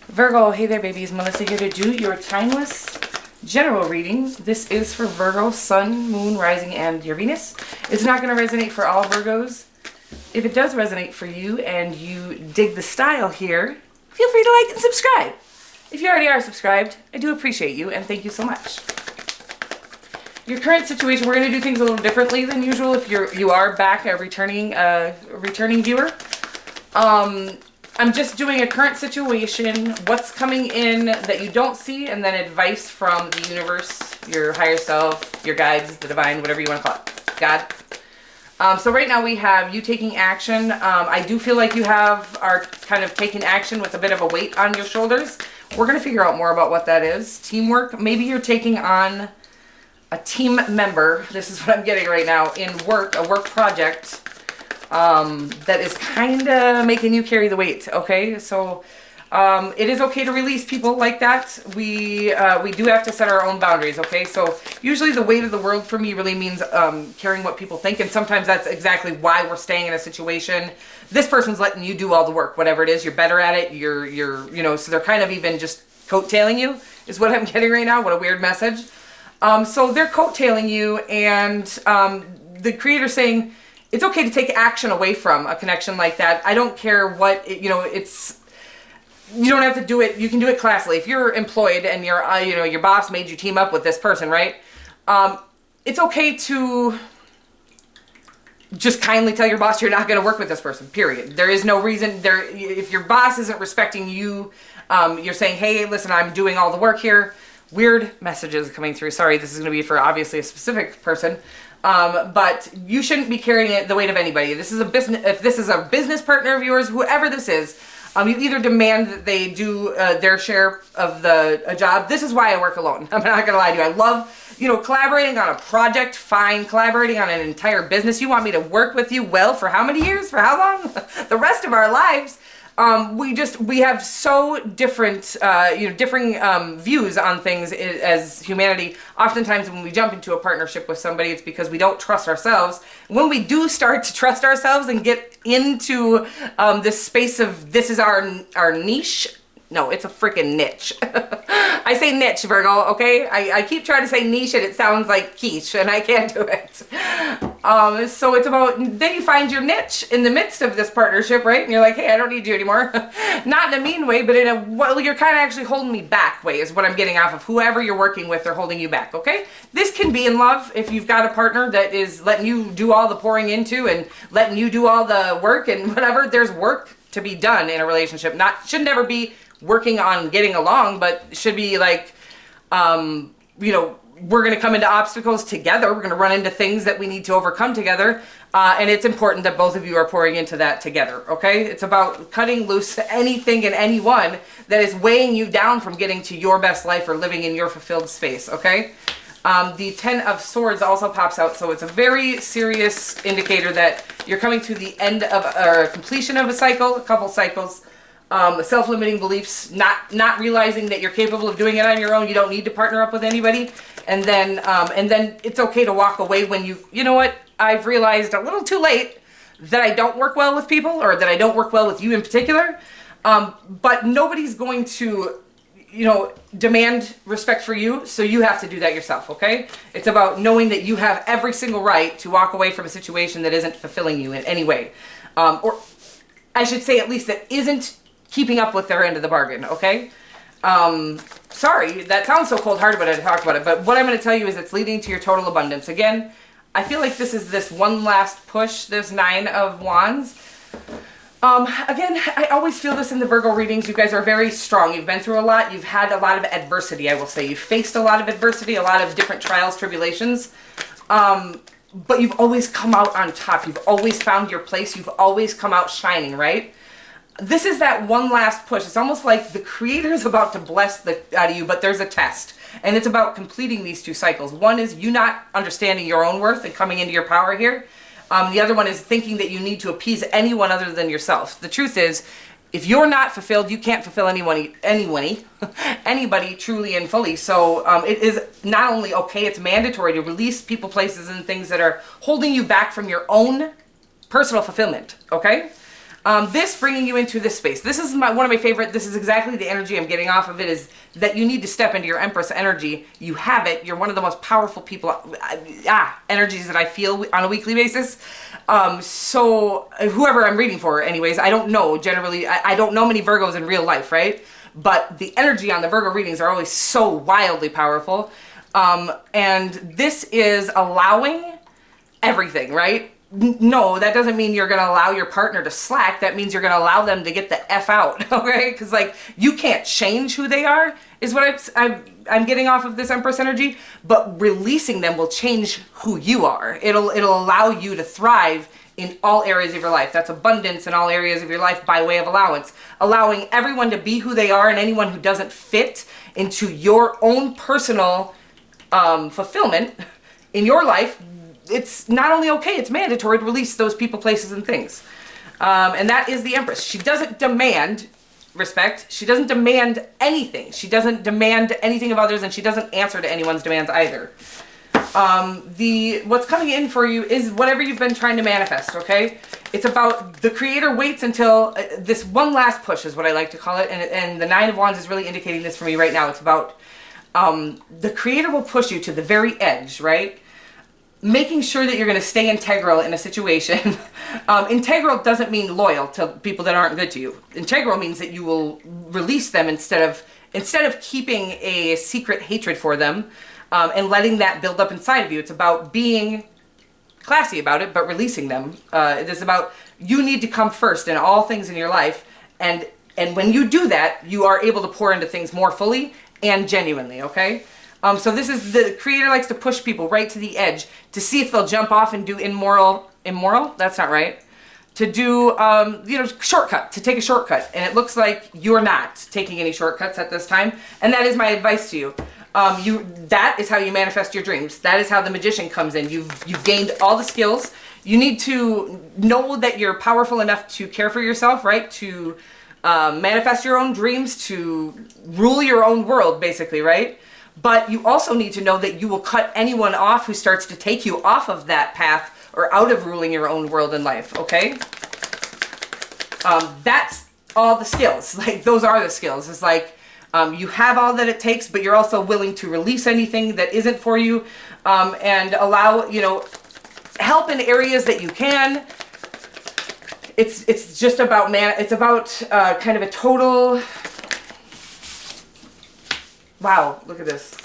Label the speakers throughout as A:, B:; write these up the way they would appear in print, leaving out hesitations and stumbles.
A: Virgo, hey there babies, Melissa here to do your timeless general reading. This is for Virgo, Sun, Moon, Rising, and your Venus. It's not going to resonate for all Virgos. If it does resonate for you and you dig the style here, feel free to like and subscribe. If you already are subscribed, I do appreciate you and thank you so much. Your current situation, we're going to do things a little differently than usual if you are back a returning viewer. I'm just doing a current situation, what's coming in that you don't see, and then advice from the universe, your higher self, your guides, the divine, whatever you want to call it, God. So right now we have you taking action. I do feel like you are kind of taking action with a bit of a weight on your shoulders. We're going to figure out more about what that is. Teamwork. Maybe you're taking on a team member. This is what I'm getting right now in work, a work project. That is kind of making you carry the weight, okay? So it is okay to release people like that. We do have to set our own boundaries, okay? So usually the weight of the world for me really means caring what people think, and sometimes that's exactly why we're staying in a situation. This person's letting you do all the work, whatever it is. You're better at it. You're so they're kind of even just coattailing you is what I'm getting right now. What a weird message. So they're coattailing you, and the creator's saying, it's okay to take action away from a connection like that. I don't care what, you don't have to do it. You can do it classily. If you're employed and your boss made you team up with this person, right? It's okay to just kindly tell your boss you're not going to work with this person, period. There is no reason if your boss isn't respecting you, you're saying, hey, listen, I'm doing all the work here. Weird messages coming through. Sorry, this is going to be for obviously a specific person. But you shouldn't be carrying the weight of anybody. This is a business. If this is a business partner of yours, whoever this is, you either demand that they do their share of a job. This is why I work alone. I'm not gonna lie to you. I love, collaborating on a project. Fine, collaborating on an entire business. You want me to work with you? Well, for how many years? For how long? The rest of our lives. We have so different, differing views on things as humanity. Oftentimes when we jump into a partnership with somebody, it's because we don't trust ourselves. When we do start to trust ourselves and get into this space of this is our niche. No, it's a freaking niche. I say niche, Virgo, okay? I keep trying to say niche and it sounds like quiche and I can't do it. So it's about, then you find your niche in the midst of this partnership, right? And you're like, hey, I don't need you anymore. Not in a mean way, but in a, well, you're kind of actually holding me back way is what I'm getting off of whoever you're working with. They're holding you back, okay? This can be in love if you've got a partner that is letting you do all the pouring into and letting you do all the work and whatever. There's work to be done in a relationship. Should never be working on getting along, but should be like, we're going to come into obstacles together. We're going to run into things that we need to overcome together. And it's important that both of you are pouring into that together. Okay. It's about cutting loose anything and anyone that is weighing you down from getting to your best life or living in your fulfilled space. Okay. The 10 of Swords also pops out. So it's a very serious indicator that you're coming to the end of or completion of a cycle, a couple cycles. Self-limiting beliefs, not realizing that you're capable of doing it on your own. You don't need to partner up with anybody. And then it's okay to walk away when you know what, I've realized a little too late that I don't work well with people or that I don't work well with you in particular. But nobody's going to, demand respect for you. So you have to do that yourself. Okay. It's about knowing that you have every single right to walk away from a situation that isn't fulfilling you in any way. Or I should say at least that isn't keeping up with their end of the bargain, okay? Sorry, that sounds so cold-hearted when I talk about it, but what I'm going to tell you is it's leading to your total abundance. Again, I feel like this is this one last push, this 9 of Wands. Again, I always feel this in the Virgo readings. You guys are very strong. You've been through a lot. You've had a lot of adversity, I will say. You've faced a lot of adversity, a lot of different trials, tribulations. But you've always come out on top. You've always found your place. You've always come out shining, right? This is that one last push. It's almost like the creator is about to bless the out of you, but there's a test. And it's about completing these 2 cycles. One is you not understanding your own worth and coming into your power here. The other one is thinking that you need to appease anyone other than yourself. The truth is, if you're not fulfilled, you can't fulfill anybody truly and fully. So it is not only okay, it's mandatory to release people, places, and things that are holding you back from your own personal fulfillment, okay? This bringing you into this space. This is one of my favorite. This is exactly the energy I'm getting off of it, is that you need to step into your Empress energy. You have it. You're one of the most powerful people, energies that I feel on a weekly basis. So whoever I'm reading for, anyways, I don't know. Generally, I don't know many Virgos in real life, right? But the energy on the Virgo readings are always so wildly powerful. And this is allowing everything, right? No, that doesn't mean you're going to allow your partner to slack. That means you're going to allow them to get the F out, okay? Because, like, you can't change who they are, is what I'm getting off of this Empress energy. But releasing them will change who you are. It'll allow you to thrive in all areas of your life. That's abundance in all areas of your life by way of allowance. Allowing everyone to be who they are, and anyone who doesn't fit into your own personal fulfillment in your life, it's not only okay, it's mandatory to release those people, places, and things. And that is the Empress. She doesn't demand respect. She doesn't demand anything. She doesn't demand anything of others, and she doesn't answer to anyone's demands either. What's coming in for you is whatever you've been trying to manifest, okay? It's about the Creator waits until this one last push is what I like to call it. And the Nine of Wands is really indicating this for me right now. It's about the Creator will push you to the very edge, right? Making sure that you're going to stay integral in a situation. Integral doesn't mean loyal to people that aren't good to you. Integral means that you will release them instead of keeping a secret hatred for them and letting that build up inside of you. It's about being classy about it, but releasing them. It is about, you need to come first in all things in your life. And when you do that, you are able to pour into things more fully and genuinely, okay? So this is, the Creator likes to push people right to the edge to see if they'll jump off and do immoral, that's not right. To do, shortcut, to take a shortcut. And it looks like you're not taking any shortcuts at this time. And that is my advice to you. That is how you manifest your dreams. That is how the Magician comes in. You've gained all the skills. You need to know that you're powerful enough to care for yourself, right? To manifest your own dreams, to rule your own world, basically, right? But you also need to know that you will cut anyone off who starts to take you off of that path or out of ruling your own world in life, okay? That's all the skills. Like, those are the skills. It's like, you have all that it takes, but you're also willing to release anything that isn't for you, and allow, help in areas that you can. It's just about, it's about kind of a total... Wow, look at this.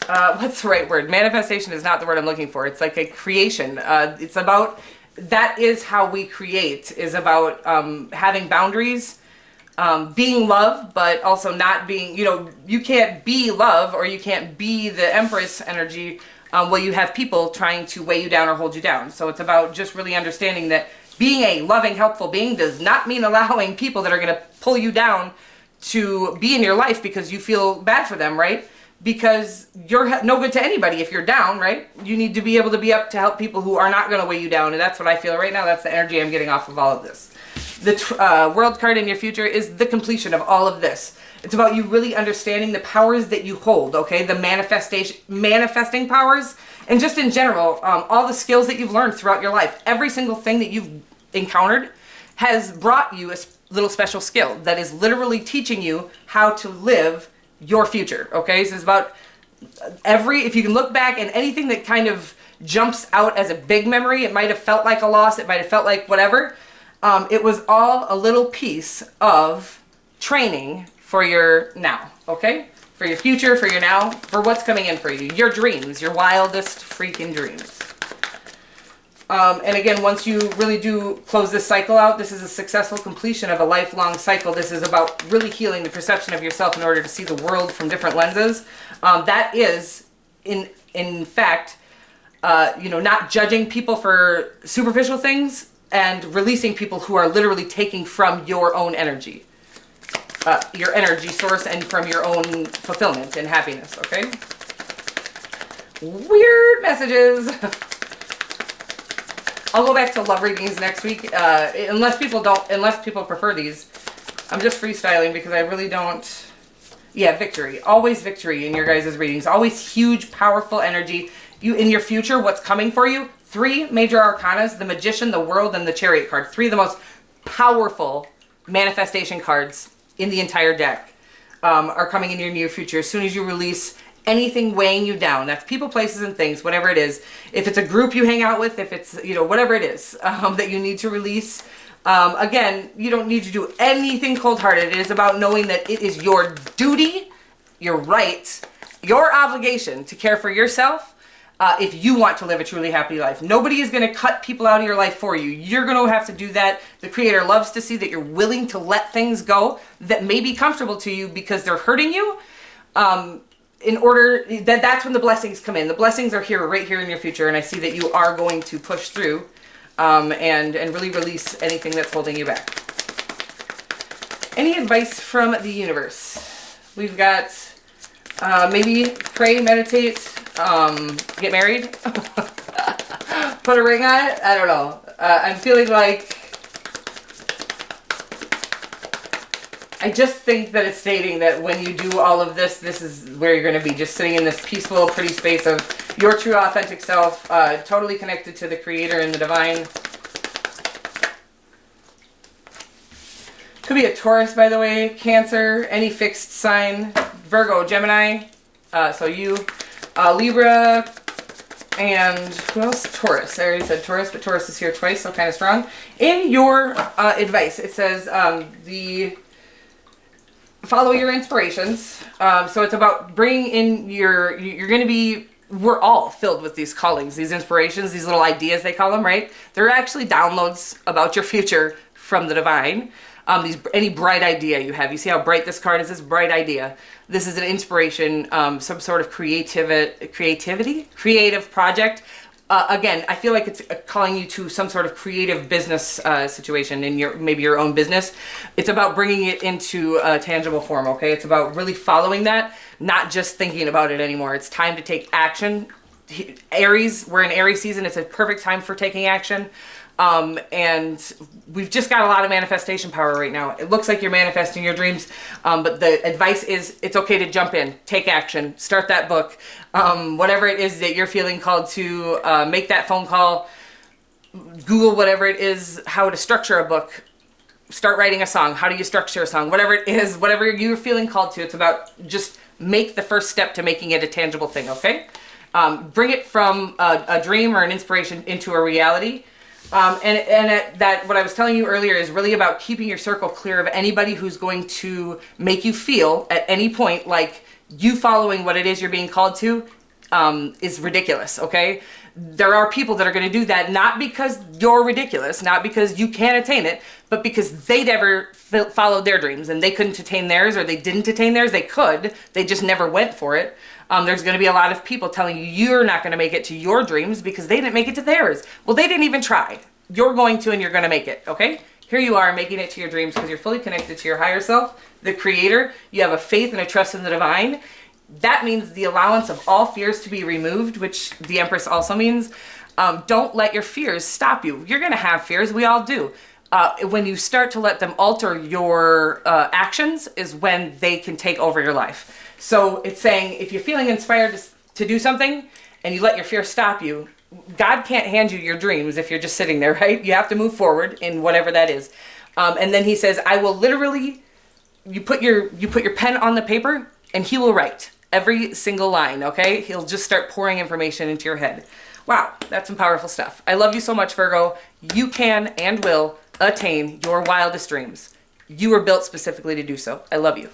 A: What's the right word? Manifestation is not the word I'm looking for. It's like a creation. It's about, that is how we create, is about having boundaries, being love, but also not being, you can't be love, or you can't be the Empress energy while you have people trying to weigh you down or hold you down. So it's about just really understanding that being a loving, helpful being does not mean allowing people that are going to pull you down to be in your life because you feel bad for them, right? Because you're no good to anybody if you're down, right? You need to be able to be up to help people who are not going to weigh you down, and that's what I feel right now. That's the energy I'm getting off of all of this. The World card in your future is the completion of all of this. It's about you really understanding the powers that you hold, okay? The manifesting powers, and just in general, all the skills that you've learned throughout your life. Every single thing that you've encountered has brought you a little special skill that is literally teaching you how to live your future, okay? So it's about if you can look back and anything that kind of jumps out as a big memory, it might have felt like a loss, it might have felt like whatever, it was all a little piece of training for your now, okay? For your future, for your now, for what's coming in for you, your dreams, your wildest freaking dreams. And again, once you really do close this cycle out, this is a successful completion of a lifelong cycle. This is about really healing the perception of yourself in order to see the world from different lenses. That is, in fact, not judging people for superficial things and releasing people who are literally taking from your own energy, your energy source, and from your own fulfillment and happiness, okay? Weird messages. I'll go back to love readings next week, unless people prefer these. I'm just freestyling because I really don't. Yeah, victory. Always victory in your guys' readings. Always huge, powerful energy. In your future, what's coming for you? 3 major arcanas: the Magician, the World, and the Chariot card. 3 of the most powerful manifestation cards in the entire deck are coming in your near future. As soon as you release anything weighing you down, that's people, places, and things, whatever it is. If it's a group you hang out with, if it's, you know, whatever it is that you need to release. Again, you don't need to do anything cold-hearted. It is about knowing that it is your duty, your right, your obligation to care for yourself if you want to live a truly happy life. Nobody is going to cut people out of your life for you. You're going to have to do that. The Creator loves to see that you're willing to let things go that may be comfortable to you because they're hurting you. In order that's when the blessings come in. The blessings are here, right here in your future, and I see that you are going to push through and really release anything that's holding you back. Any advice from the universe? We've got maybe pray, meditate, get married, put a ring on it. I don't know. I'm feeling like, I just think that it's stating that when you do all of this, this is where you're going to be, just sitting in this peaceful, pretty space of your true, authentic self, totally connected to the Creator and the divine. Could be a Taurus, by the way, Cancer, any fixed sign, Virgo, Gemini, so you, Libra, and who else? Taurus. I already said Taurus, but Taurus is here twice, so kind of strong. In your advice, it says follow your inspirations. So it's about bringing in you're going to be, we're all filled with these callings, these inspirations, these little ideas they call them, right? They're actually downloads about your future from the divine. Any bright idea you have. You see how bright this card is? This bright idea. This is an inspiration, some sort of creative project. Again, I feel like it's calling you to some sort of creative business situation in maybe your own business. It's about bringing it into a tangible form, okay? It's about really following that, not just thinking about it anymore. It's time to take action. Aries, we're in Aries season. It's a perfect time for taking action. And we've just got a lot of manifestation power right now. It looks like you're manifesting your dreams, but the advice is it's okay to jump in, take action, start that book, whatever it is that you're feeling called to, make that phone call, Google whatever it is, how to structure a book, start writing a song, how do you structure a song, whatever it is, whatever you're feeling called to, it's about just make the first step to making it a tangible thing, okay? Bring it from a dream or an inspiration into a reality. That what I was telling you earlier is really about keeping your circle clear of anybody who's going to make you feel at any point like you following what it is you're being called to is ridiculous, okay? There are people that are going to do that not because you're ridiculous, not because you can't attain it, but because they never followed their dreams and they couldn't attain theirs, or they didn't attain theirs. They could, they just never went for it. There's going to be a lot of people telling you you're not going to make it to your dreams because they didn't make it to theirs. Well, they didn't even try. You're going to, and you're going to make it, okay? Here you are making it to your dreams because you're fully connected to your higher self, the Creator. You have a faith and a trust in the divine. That means the allowance of all fears to be removed, which the Empress also means. Don't let your fears stop you. You're going to have fears. We all do. When you start to let them alter your actions is when they can take over your life. So it's saying if you're feeling inspired to do something and you let your fear stop you, God can't hand you your dreams if you're just sitting there, right? You have to move forward in whatever that is. And then he says, I will literally, you put your pen on the paper and he will write every single line, okay? He'll just start pouring information into your head. Wow, that's some powerful stuff. I love you so much, Virgo. You can and will attain your wildest dreams. You were built specifically to do so. I love you.